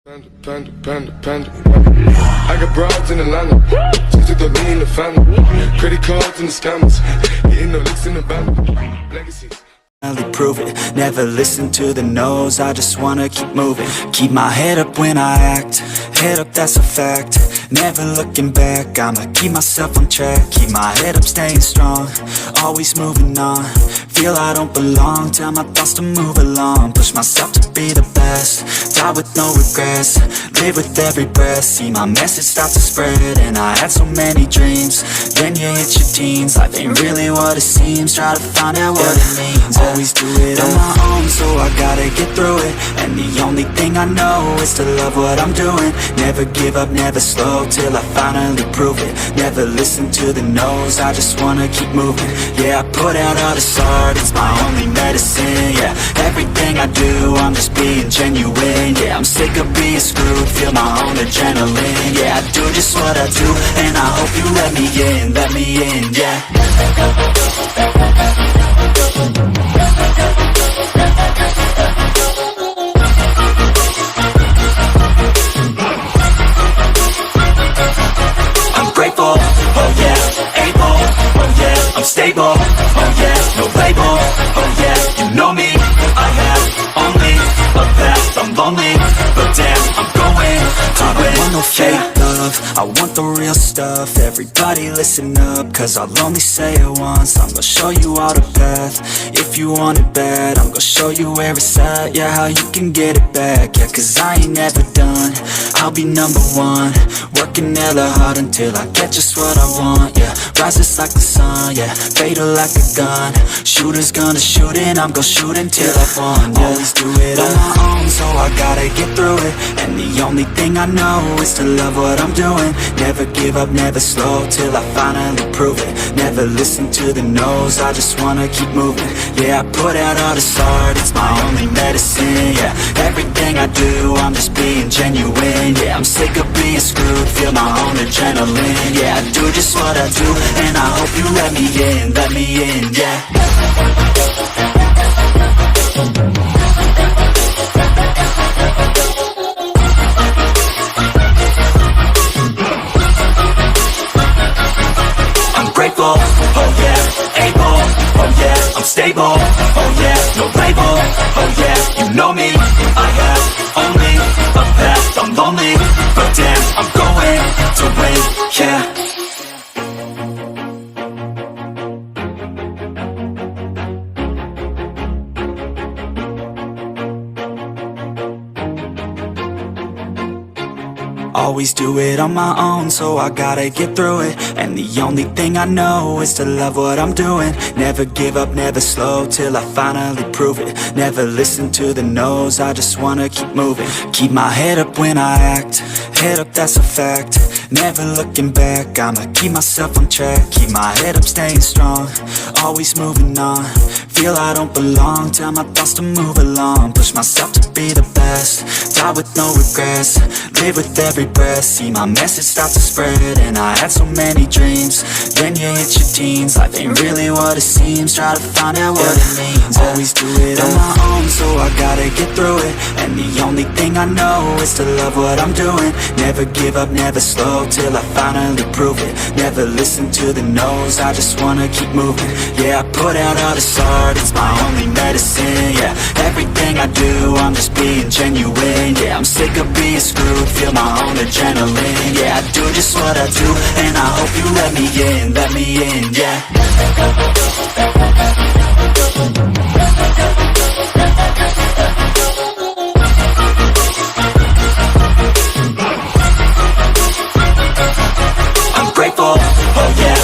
Panda. I got broads in Atlanta. Just to the lean, the family. Credit cards and the scammers. Hitting the licks in the band. Legacies. Prove it, never listen to the no's, I just wanna keep moving. Keep my head up when I act, head up that's a fact. Never looking back, I'ma keep myself on track. Keep my head up staying strong, always moving on. Feel I don't belong, tell my thoughts to move along. Push myself to be the best, die with no regrets. Live with every breath, see my message start to spread. And I had so many dreams, then you hit your teens. Life ain't really what it seems, try to find out what it means. Always do it on my own, so I gotta get through it. And the only thing I know is to love what I'm doing. Never give up, never slow, till I finally prove it. Never listen to the no's, I just wanna keep moving. Yeah, I put out all this art, it's my only medicine. Yeah, everything I do, I'm just being genuine. Yeah, I'm sick of being screwed, feel my own adrenaline. Yeah, I do just what I do, and I hope you let me in, yeah. Grateful, oh yeah, able, oh yeah, I'm stable, oh yeah, no label, oh yeah, you know me, I have only a past, I'm lonely, but damn, I'm going to win. I don't want no fake love, I want the real stuff. Everybody listen up, cause I'll only say it once. I'm gonna show you all the path, if you want it bad. I'm gonna show you where it's at, yeah, how you can get it back. Yeah, cause I ain't never done, I'll be number one. Working hella hard until I get just what I want, yeah. Rises like the sun, yeah, fatal like a gun. Shooters gonna shoot and I'm gonna shoot until I've won, yeah. Always do it on my own, so I gotta get through it. And the only thing I know is to love what I'm doing. Never give up, never slow, till I finally prove it. Never listen to the no's, I just wanna keep moving. Yeah, I put out all this art, it's my only medicine. Yeah, everything I do, I'm just being genuine. Yeah, I'm sick of being screwed, feel my own adrenaline. Yeah, I do just what I do, and I hope you let me in, yeah. I'm grateful, oh yeah, able, oh yeah, I'm stable, oh yeah, no label, oh yeah, you know me, I have only a past, I'm lonely, but damn, I'm going to win, yeah. Always do it on my own, so I gotta get through it. And the only thing I know is to love what I'm doing. Never give up, never slow, till I finally prove it. Never listen to the no's, I just wanna keep moving. Keep my head up when I act, head up that's a fact. Never looking back, I'ma keep myself on track. Keep my head up staying strong, always moving on. Feel I don't belong, tell my thoughts to move along. Push myself to be the best, die with no regrets. Live with every breath, see my message start to spread. And I had so many dreams, then you hit your teens. Life ain't really what it seems, try to find out what it means. Always do it on my own, so I gotta get through it. And the only thing I know is to love what I'm doing. Never give up, never slow, till I finally prove it. Never listen to the no's, I just wanna keep moving. Yeah, I put out all this art, it's my only medicine. Yeah, everything I do, I'm just being genuine. Yeah, I'm sick of being screwed, feel my own adrenaline. Yeah, I do just what I do, and I hope you let me in, yeah. I'm grateful, oh yeah,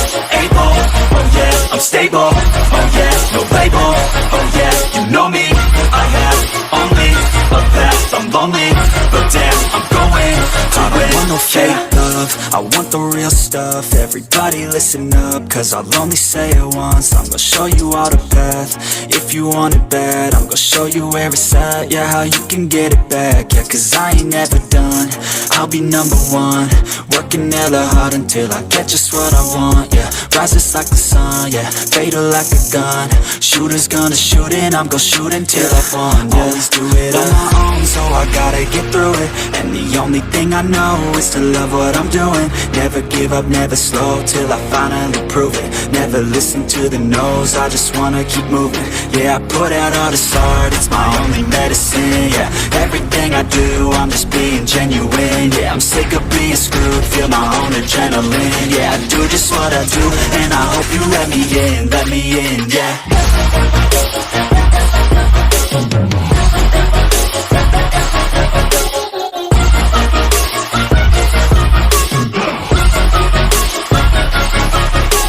able, oh yeah, I'm stable, oh yeah, no label, oh yeah, you know me, I have only a past, I'm lonely, but damn, I'm going to win. I don't want no fake love, love, I want the real stuff. Everybody listen up, cause I'll only say it once. I'm gonna show you all the path. If you want it bad, I'm gonna show you where it's at. Yeah, how you can get it back. Yeah, cause I ain't never done. I'll be number one, working hella hard until I get just what I want. Yeah, rises like the sun, yeah, fatal like a gun. Shooters gonna shoot and I'm gonna shoot until I won. Yeah, always do it on my own, so I gotta get through it. And the only thing I know is to love what I'm doing. Never give up, never slow, till I finally prove it. Never listen to the no's, I just wanna keep moving. Yeah, I put out all this art, it's my only medicine. Yeah, everything I do, I'm just being genuine. Yeah, I'm sick of being screwed, feel my own adrenaline. Yeah, I do just what I do, and I hope you let me in, yeah.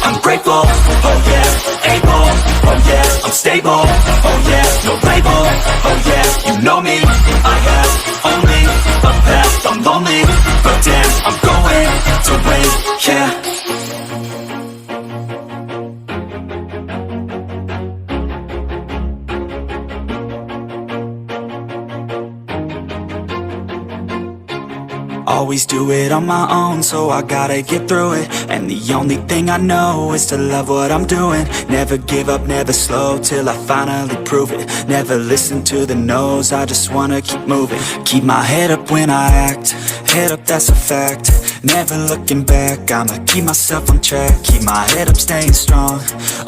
I'm grateful, oh yeah, able, oh yeah, I'm stable, oh yeah, no label, oh yeah, you know me, I have only a path, I'm lonely, but damn, I'm going to win, yeah. Always do it on my own, so I gotta get through it. And the only thing I know is to love what I'm doing. Never give up, never slow, till I finally prove it. Never listen to the no's, I just wanna keep moving. Keep my head up when I act, head up, that's a fact. Never looking back, I'ma keep myself on track. Keep my head up, staying strong,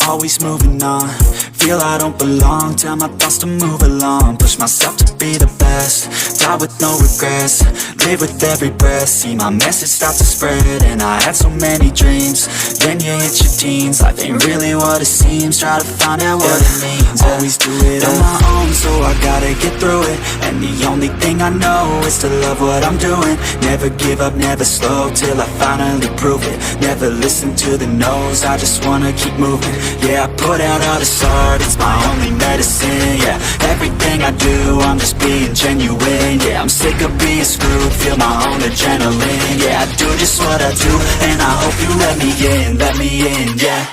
always moving on. Feel I don't belong, tell my thoughts to move along. Push myself to be the best, die with no regrets. Live with every breath, see my message start to spread. And I had so many dreams, then you hit your teens. Life ain't really what it seems, try to find out what it means. Always do it on my own, so I gotta get through it. And the only thing I know is to love what I'm doing. Never give up, never slow, till I finally prove it. Never listen to the no's, I just wanna keep moving. Yeah, I put out all this art, it's my only medicine. Yeah, everything I do, I'm just being genuine. Yeah, I'm sick of being screwed, feel my own adrenaline. Yeah, I do just what I do, and I hope you let me in, yeah.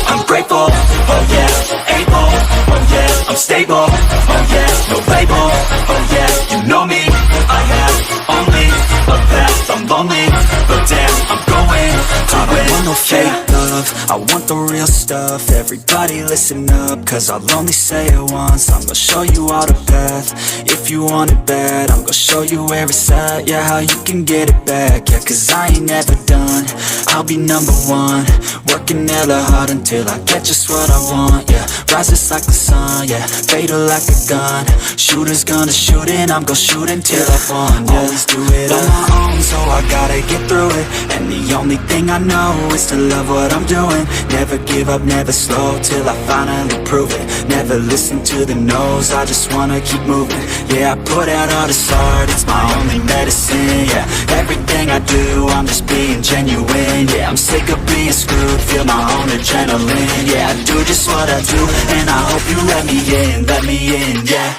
I'm grateful, oh yeah, able, oh yeah, I'm stable, oh yeah, no label, oh yeah, you know me, I have only a path, I'm lonely, but damn, I'm going to win. I don't want no fake love, I want the real stuff. Everybody listen up, cause I'll only say it once. I'm gonna show you all the path. If you want it bad, I'm gonna show you where it's at. Yeah, how you can get it back. Yeah, cause I ain't never done. I'll be number one, working hella hard until I get just what I want. Yeah, rises like the sun, yeah, fatal like a gun. Shooters gonna shoot and I'm gonna shoot until I won. Yeah, always do it on my own, so I gotta get through it. And the only thing I know is to love what I'm doing. Never give up, never slow, till I finally prove it. Never listen to the no's, I just wanna keep moving. Yeah, I put out all this art, it's my only medicine. Yeah, everything I do, I'm just being genuine. Yeah, I'm sick of being screwed, feel my own adrenaline. Yeah, I do just what I do, and I hope you let me in, yeah.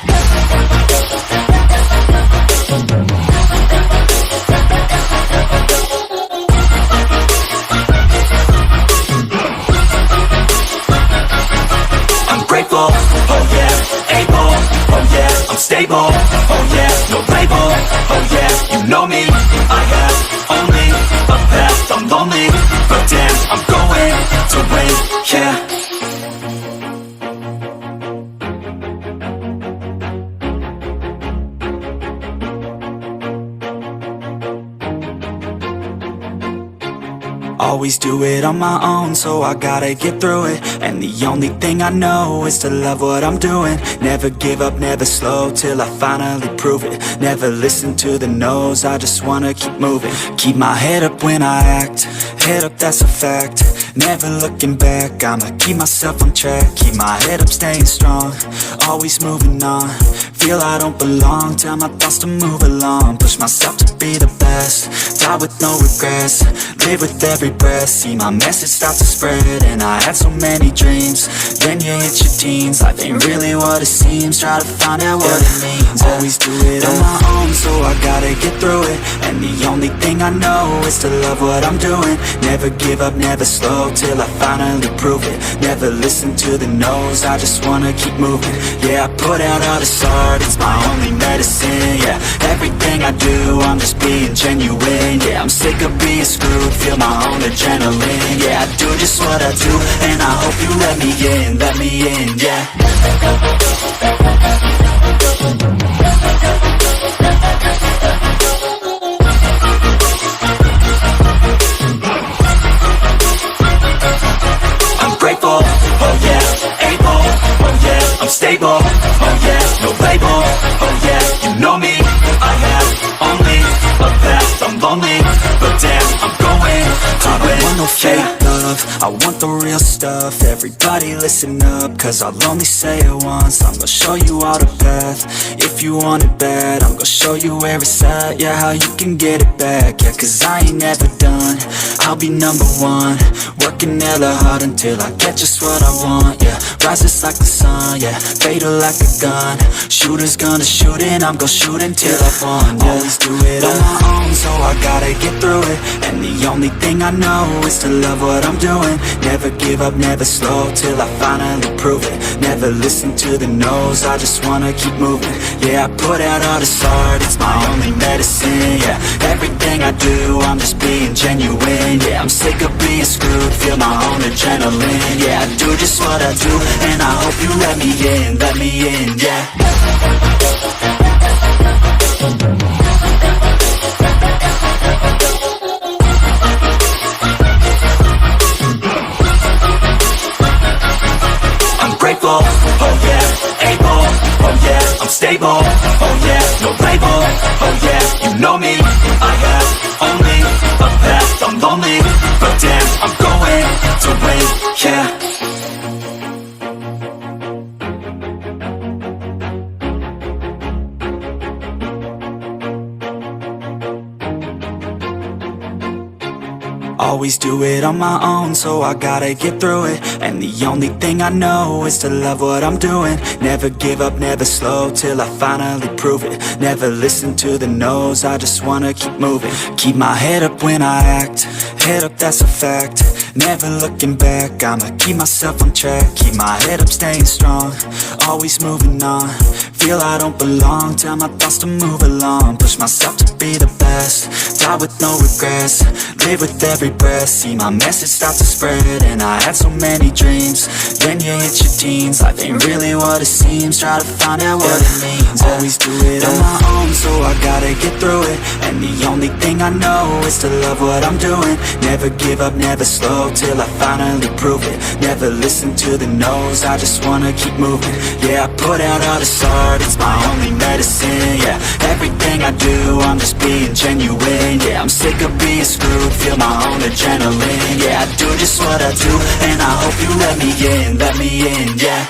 I'm grateful, oh yeah, able, oh yeah, I'm stable, oh yeah, no label, oh yeah, you know me, I have only a path, I'm lonely, but damn, I'm going to win, yeah. Always do it on my own, so I gotta get through it. And the only thing I know is to love what I'm doing. Never give up, never slow, till I finally prove it. Never listen to the no's, I just wanna keep moving. Keep my head up when I act, head up, that's a fact. Never looking back, I'ma keep myself on track. Keep my head up, staying strong, always moving on. Feel I don't belong, tell my thoughts to move along. Push myself to be the best, die with no regrets. Live with every breath, see my message start to spread. And I had so many dreams, then you hit your teens. Life ain't really what it seems, try to find out what it means. Always do it on my own, so I gotta get through it. And the only thing I know is to love what I'm doing. Never give up, never slow, till I finally prove it. Never listen to the no's, I just wanna keep moving. Yeah, I put out all this art, it's my only medicine. Yeah, everything I do, I'm just being genuine. Yeah, I'm sick of being screwed, feel my own adrenaline. Yeah, I do just what I do, and I hope you let me in, yeah. I'm grateful, oh yeah, able, oh yeah, I'm stable, oh yeah, no label, oh yeah, you know me, I have only a path, I'm lonely, but damn, I'm going to win. I don't want no fake love, I want the real stuff. Everybody listen up, cause I'll only say it once. I'm gonna show you all the path, if you want it bad. I'm gonna show you where it's at, yeah, how you can get it back. Yeah, cause I ain't never done, I'll be number one. Working hella hard until I get just what I want, yeah. Rises like the sun, yeah, fatal like a gun. Shooter's gonna shoot and I'm gonna shoot until I won, yeah. Always do it on my own, so I gotta get through it. And the only thing I know is to love what I'm doing. Never give up, never slow, till I finally prove it. Never listen to the no's, I just wanna keep moving. Yeah, I put out all this art, it's my only medicine. Yeah, everything I do, I'm just being genuine. Yeah, I'm sick of being screwed, feel my own adrenaline. Yeah, I do just what I do, and I hope you let me in, yeah. I'm grateful, oh yeah, able, oh yeah, I'm stable, oh yeah, no label, oh yeah, you know me, I have only a path, I'm lonely, but damn, I'm going to win, yeah. Always do it on my own, so I gotta get through it. And the only thing I know is to love what I'm doing. Never give up, never slow, till I finally prove it. Never listen to the no's, I just wanna keep moving. Keep my head up when I act, head up, that's a fact. Never looking back, I'ma keep myself on track. Keep my head up, staying strong, always moving on. Feel I don't belong, tell my thoughts to move along. Push myself to be the best, die with no regrets. Live with every breath, see my message start to spread. And I had so many dreams, then you hit your teens. Life ain't really what it seems, try to find out what it means. Always do it on my own, so I gotta get through it. And the only thing I know is to love what I'm doing. Never give up, never slow, till I finally prove it. Never listen to the no's, I just wanna keep moving. Yeah, I put out all this art, it's my only medicine. Yeah, everything I do, I'm just being genuine. Yeah, I'm sick of being screwed, feel my own adrenaline. Yeah, I do just what I do, and I hope you let me in, yeah.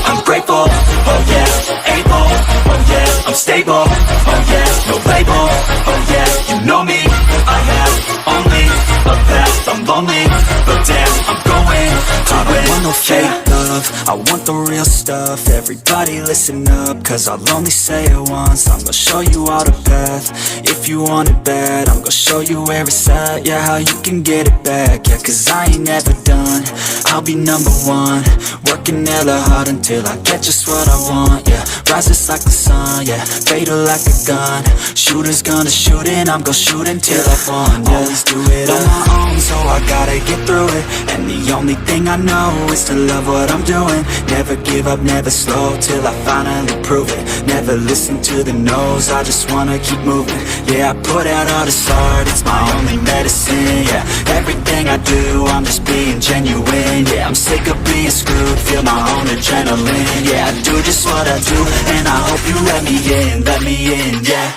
I'm grateful, oh yeah, able, oh yeah, I'm stable, oh yeah, no label, oh yeah, you know me, I have only a path, I'm lonely, but damn, I'm going to win. I want no fake love, I want the real stuff. Everybody listen up, cause I'll only say it once. I'm gonna show you all the path, if you want it bad. I'm gonna show you where it's at, yeah, how you can get it back. Yeah, cause I ain't never done, I'll be number one. Working hella hard until I get just what I want, yeah. Rises like the sun, yeah. Fatal like a gun. Shooters gonna shoot and I'm gonna shoot until I won, yeah. Always do it on my own, so I gotta get through it. And the only thing I know is to love what I'm doing. Never give up, never slow, till I finally prove it. Never listen to the no's, I just wanna keep moving. Yeah, I put out all this art, it's my only medicine, yeah. Everything I do, I'm just being genuine, yeah. I'm sick of being screwed, feel my own adrenaline, yeah. I do just what I do, and I hope you let me in, yeah.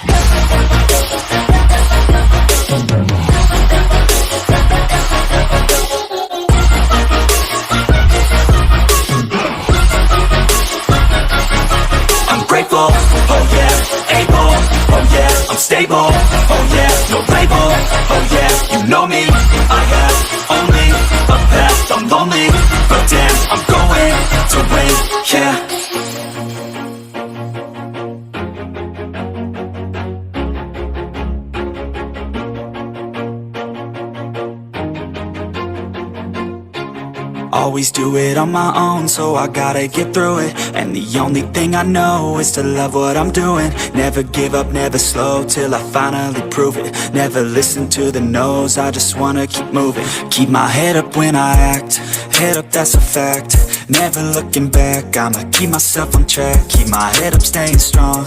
I'm grateful, oh yeah, able, oh yeah, I'm stable, oh yeah, no label, oh yeah, you know me, I have only a path, I'm lonely, but damn, I'm going to win, yeah. Always do it on my own, so I gotta get through it. And the only thing I know is to love what I'm doing. Never give up, never slow, till I finally prove it. Never listen to the no's, I just wanna keep moving. Keep my head up when I act, head up, that's a fact. Never looking back, I'ma keep myself on track. Keep my head up, staying strong,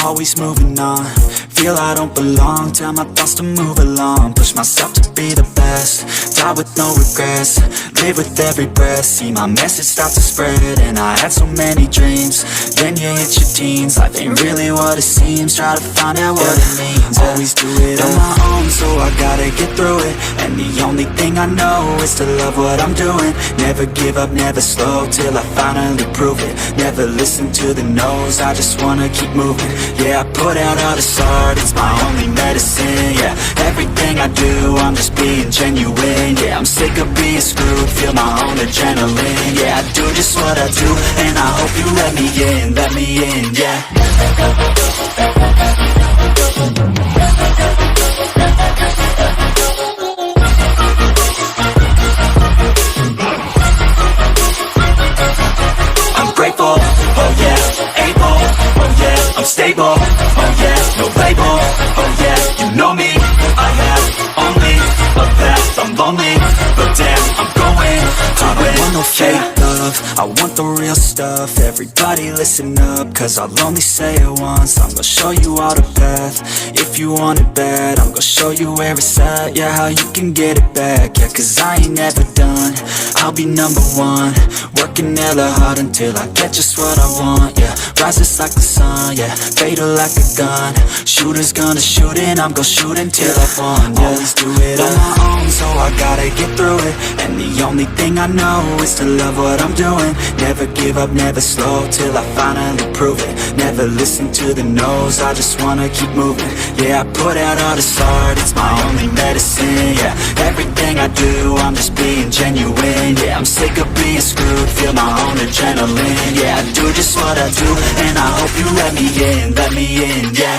always moving on. Feel I don't belong, tell my thoughts to move along. Push myself to be the best, die with no regrets. Live with every breath, see my message start to spread. And I had so many dreams, then you hit your teens. Life ain't really what it seems, try to find out what it means. Always do it on my own, so I gotta get through it. And the only thing I know is to love what I'm doing. Never give up, never slow, till I finally prove it. Never listen to the no's, I just wanna keep moving. Yeah, I put out all this art, it's my only medicine, yeah. Everything I do, I'm just being genuine, yeah. I'm sick of being screwed, feel my own adrenaline, yeah. I do just what I do, and I hope you let me in, yeah. I'm grateful, oh yeah, able, oh yeah, I'm stable, oh yeah, no label, oh yeah, you know me, I have only a path, I'm lonely, but damn, I'm going to win. I don't want no fake love, I want the real stuff. Everybody listen up, cause I'll only say it once. I'm gonna show you all the path, if you want it bad. I'm gonna show you where it's at, yeah, how you can get it back. Yeah, cause I ain't never done, I'll be number one. Working hella hard until I get just what I want, yeah. Rises like the sun, yeah, fatal like a gun. Shooters gonna shoot and I'm gonna shoot until I won, yeah. Always do it on my own, so I gotta get through it. And the only thing I know is to love what I'm doing. Never give up, never slow, till I finally prove it. Never listen to the no's, I just wanna keep moving. Yeah, I put out all this art, it's my only medicine, yeah. Everything I do, I'm just being genuine, yeah. I'm sick of being screwed, feel my own adrenaline, yeah. I do just what I do, and I hope you let me in, yeah.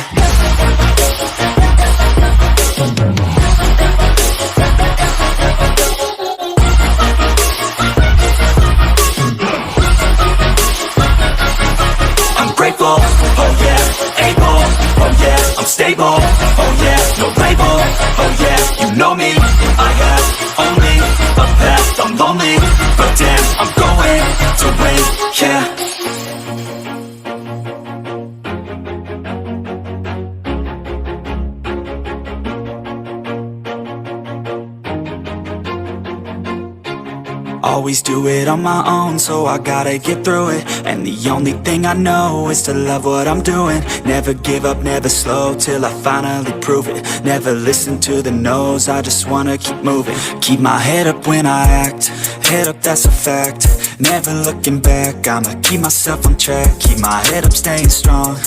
I'm grateful, oh yeah, able, oh yeah, I'm stable, oh yeah, no label, oh yeah, you know me, I have only a path, I'm lonely, but damn, I'm going to win, yeah. Always do it on my own, so I gotta get through it. And the only thing I know is to love what I'm doing. Never give up, never slow, till I finally prove it. Never listen to the no's, I just wanna keep moving. Keep my head up when I act, head up, that's a fact. Never looking back, I'ma keep myself on track. Keep my head up, staying strong,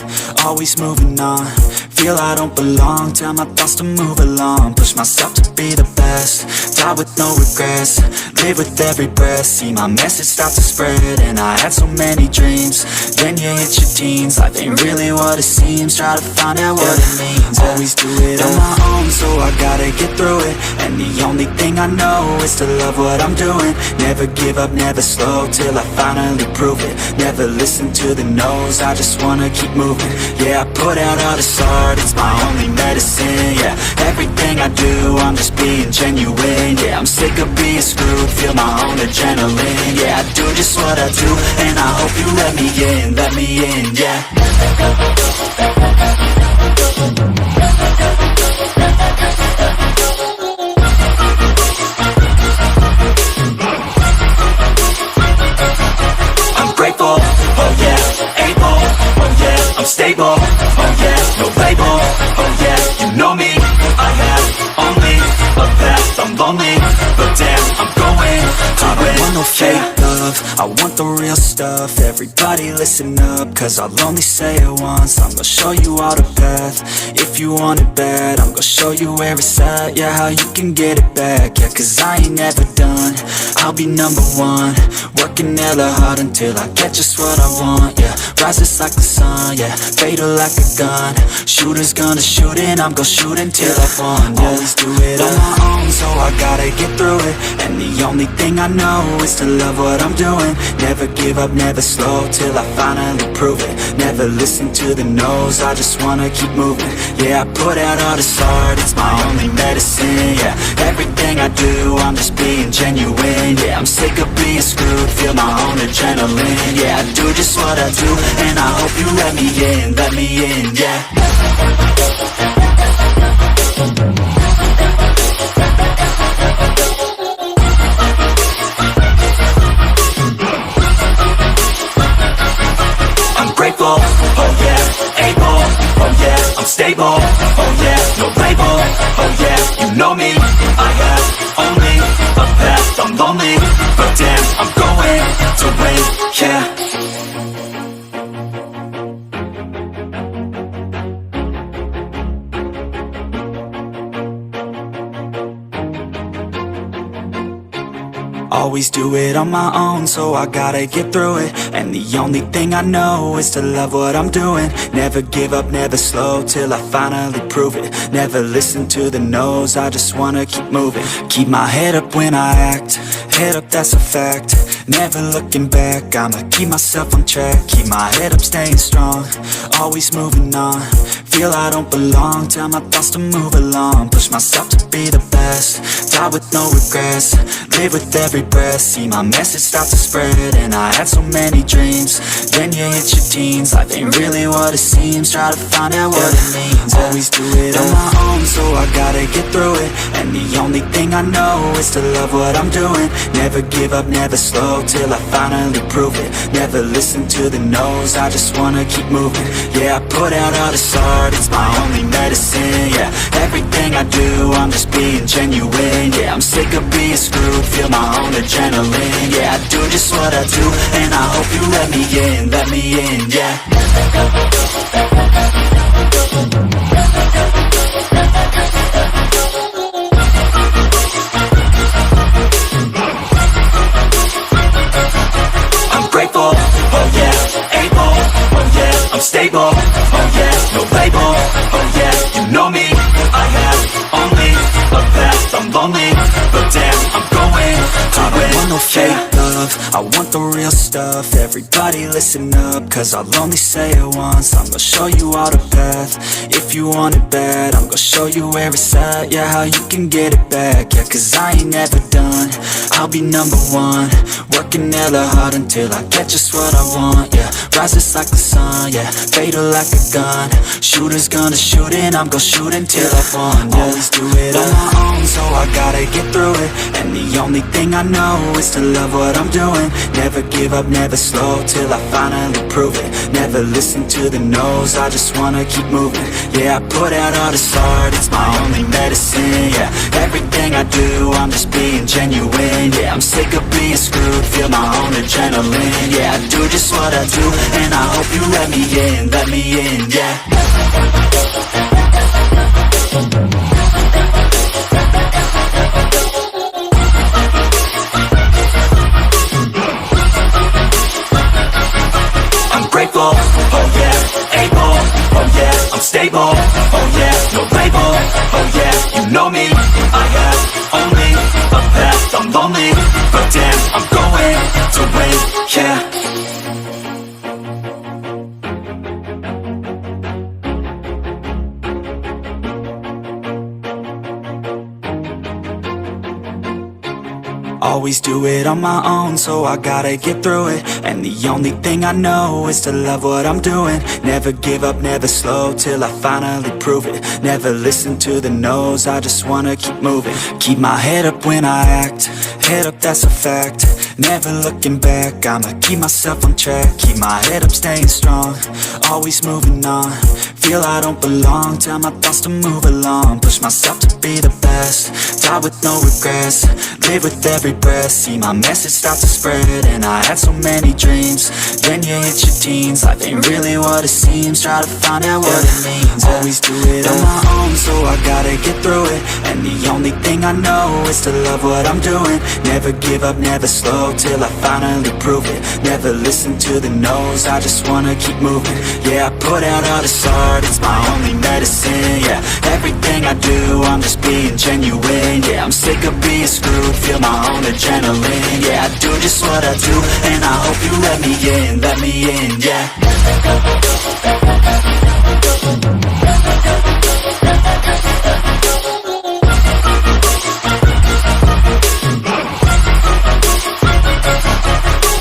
always moving on. Feel I don't belong, tell my thoughts to move along. Push myself to be the best, die with no regrets. Live with every breath, see my message start to spread. And I had so many dreams, then you hit your teens. Life ain't really what it seems, try to find out what it means. Always do it on my own, so I gotta get through it. And the only thing I know is to love what I'm doing. Never give up, never slow, till I finally prove it. Never listen to the no's, I just wanna keep moving. Yeah, I put out all this art, it's my only medicine. Yeah, everything I do, I'm just being genuine. Yeah, I'm sick of being screwed, feel my own adrenaline. Yeah, I do just what I do, and I hope you let me in, yeah. I'm grateful, oh yeah, able, oh yeah, I'm stable, oh yeah, no label, oh yeah, you know me, I have only a path, I'm lonely, but damn, I'm going to win. I don't want no fake love, I want the real stuff. Everybody listen up, cause I'll only say it once. I'm gonna show you all the path, if you want it bad. I'm gonna show you where it's at, yeah, how you can get it back. Yeah, cause I ain't never done, I'll be number one. Working hella hard until I get just what I want, yeah. Rises like the sun, yeah, fatal like a gun. Shooter's gonna shoot and I'm gonna shoot until I've won, yeah. Always do it on my own, so I gotta get through it. And the only thing I know is to love what I'm doing. Never give up, never slow, till I finally prove it. Never listen to the no's, I just wanna keep moving. Yeah, I put out all this art, it's my only medicine. Yeah, everything I do, I'm just being genuine. Yeah, I'm sick of being screwed, feel my own adrenaline. Yeah, I do just what I do, and I hope you let me in, yeah. Grateful, oh yeah, able, oh yeah, I'm stable, oh yeah, no label, oh yeah, you know me, I have only a path, I'm lonely, but damn, I'm going to win, yeah. Always do it on my own, so I gotta get through it. And the only thing I know is to love what I'm doing. Never give up, never slow, till I finally prove it. Never listen to the no's, I just wanna keep moving. Keep my head up when I act, head up, that's a fact. Never looking back, I'ma keep myself on track. Keep my head up, staying strong, always moving on. Feel I don't belong, tell my thoughts to move along. Push myself to be the best, die with no regrets. Live with every breath, see my message start to spread. And I had so many dreams, then you hit your teens. Life ain't really what it seems, try to find out what it means. Always do it on my own, so I gotta get through it. And the only thing I know is to love what I'm doing. Never give up, never slow, till I finally prove it. Never listen to the no's, I just wanna keep moving. Yeah, I put out all this art, it's my only medicine. Yeah, everything I do, I'm just being genuine. Yeah, I'm sick of being screwed, feel my own adrenaline. Yeah, I do just what I do, and I hope you let me in, yeah. I'm grateful, oh yeah, able, oh yeah, I'm stable, oh yeah, no label, oh yeah, you know me, I have only a path, I'm lonely, but damn, I'm going to win. I don't want no fake love, I want the real stuff. Everybody listen up, cause I'll only say it once. I'm gonna show you all the path, if you want it bad. I'm gonna show you where it's at, yeah, how you can get it back. Yeah, cause I ain't never done, I'll be number one. Working hella hard until I get just what I want, yeah. Rises like the sun, yeah, fatal like a gun. Shooter's gonna shoot and I'm gonna shoot until I've won, yeah. Always do it on my own, so I gotta get through it. And the only thing I know is to love what I'm doing. Never give up, never slow, till I finally prove it. Never listen to the no's, I just wanna keep moving. Yeah, I put out all this art, it's my only medicine. Yeah, everything I do, I'm just being genuine. Yeah, I'm sick of being screwed, feel my own adrenaline. Yeah, I do just what I do, and I hope you let me in, yeah. I'm grateful, oh yeah, able, oh yeah, I'm stable, oh yeah, no label, oh yeah, you know me, I have only a path, I'm lonely, but damn, I'm going to win, yeah. Always do it on my own, so I gotta get through it. And the only thing I know is to love what I'm doing. Never give up, never slow, till I finally prove it. Never listen to the no's, I just wanna keep moving. Keep my head up when I act, head up, that's a fact. Never looking back, I'ma keep myself on track. Keep my head up, staying strong, always moving on. Feel I don't belong, tell my thoughts to move along. Push myself to be the best, die with no regrets. Live with every breath, see my message start to spread. And I had so many dreams, then you hit your teens. Life ain't really what it seems, try to find out what it means. Always do it on my own, so I gotta get through it. And the only thing I know is to love what I'm doing. Never give up, never slow, till I finally prove it. Never listen to the no's, I just wanna keep moving. Yeah, I put out all this art, it's my only medicine. Yeah, everything I do, I'm just being genuine. Yeah, I'm sick of being screwed, feel my own adrenaline. Yeah, I do just what I do, and I hope you let me in, yeah.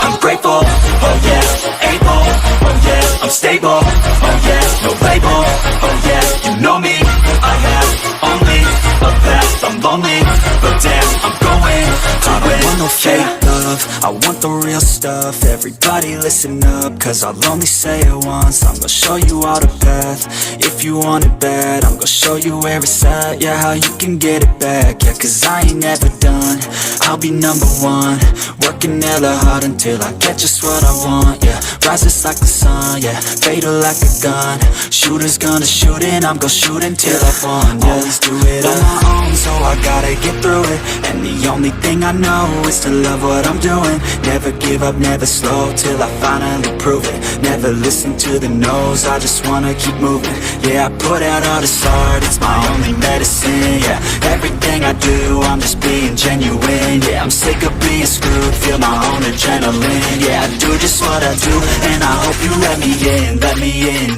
I'm grateful, oh yeah, able, oh yeah, I'm stable, oh yeah, no label, oh yeah, you know me, I have only a path, I'm lonely, but damn, I'm going to win. I don't want no fake love, I want the real stuff. Everybody listen up, cause I'll only say it once. I'm gonna show you all the path, if you want it bad. I'm gonna show you where it's at, yeah, how you can get it back. Yeah, cause I ain't never done, I'll be number one. Working hella hard until I get just what I want, yeah. Rises like the sun, yeah, fatal like a gun. Shooters gonna shoot and I'm gonna shoot until I won, yeah. Always do it on my own, so I gotta get through it. And the only thing I know is to love what I'm doing. Never give up, never slow, till I finally prove it. Never listen to the no's, I just wanna keep moving. Yeah, I put out all this art, it's my only medicine. Yeah, everything I do, I'm just being genuine. Yeah, I'm sick of being screwed, feel my own adrenaline. Yeah, I do just what I do, and I hope you let me in,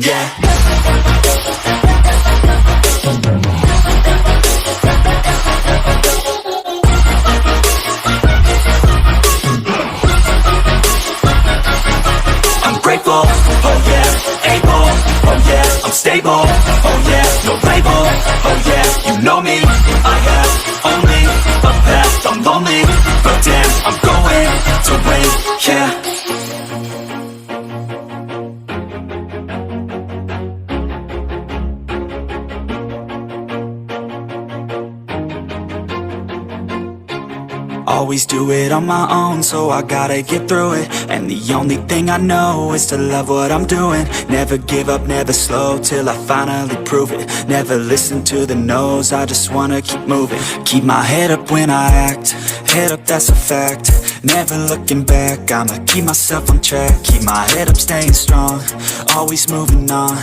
yeah. I'm grateful, oh yeah, able, oh yeah, I'm stable, oh yeah, no label, oh yeah, you know me, I have only a path, I'm lonely, but damn, I'm going to win, yeah. Always do it on my own, so I gotta get through it. And the only thing I know is to love what I'm doing. Never give up, never slow, till I finally prove it. Never listen to the no's, I just wanna keep moving. Keep my head up when I act, head up, that's a fact. Never looking back, I'ma keep myself on track. Keep my head up, staying strong, always moving on.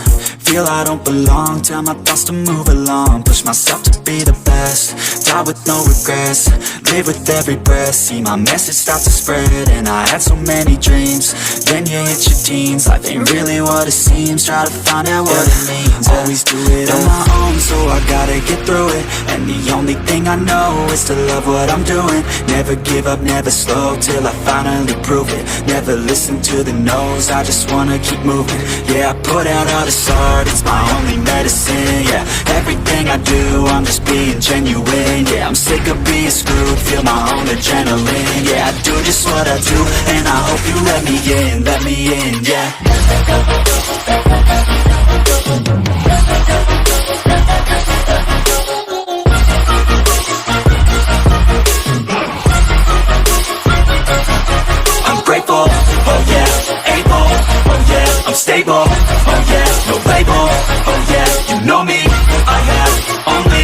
Feel I don't belong, tell my thoughts to move along. Push myself to be the best, die with no regrets. Live with every breath, see my message start to spread. And I had so many dreams, then you hit your teens. Life ain't really what it seems, try to find out what it means. Always do it on my own, so I gotta get through it. And the only thing I know is to love what I'm doing. Never give up, never slow, till I finally prove it. Never listen to the no's, I just wanna keep moving. Yeah, I put out all this art, it's my only medicine. Yeah, everything I do, I'm just being genuine. Yeah, I'm sick of being screwed, feel my own adrenaline. Yeah, I do just what I do, and I hope you let me in, yeah. I'm grateful, oh yeah, able, oh yeah, I'm stable, oh yeah, no label, oh yeah, you know me, I have only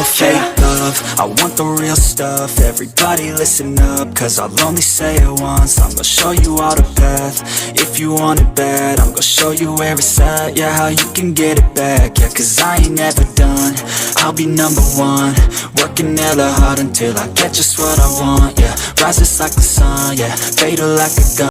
fake love, I want the real stuff. Everybody listen up, cause I'll only say it once. I'm gonna show you all the path. If you want it bad, I'm gonna show you where it's at. Yeah, how you can get it back. Yeah, cause I ain't never done. I'll be number one, working hella hard until I get just what I want. Yeah, rises like the sun, yeah, fatal like a gun.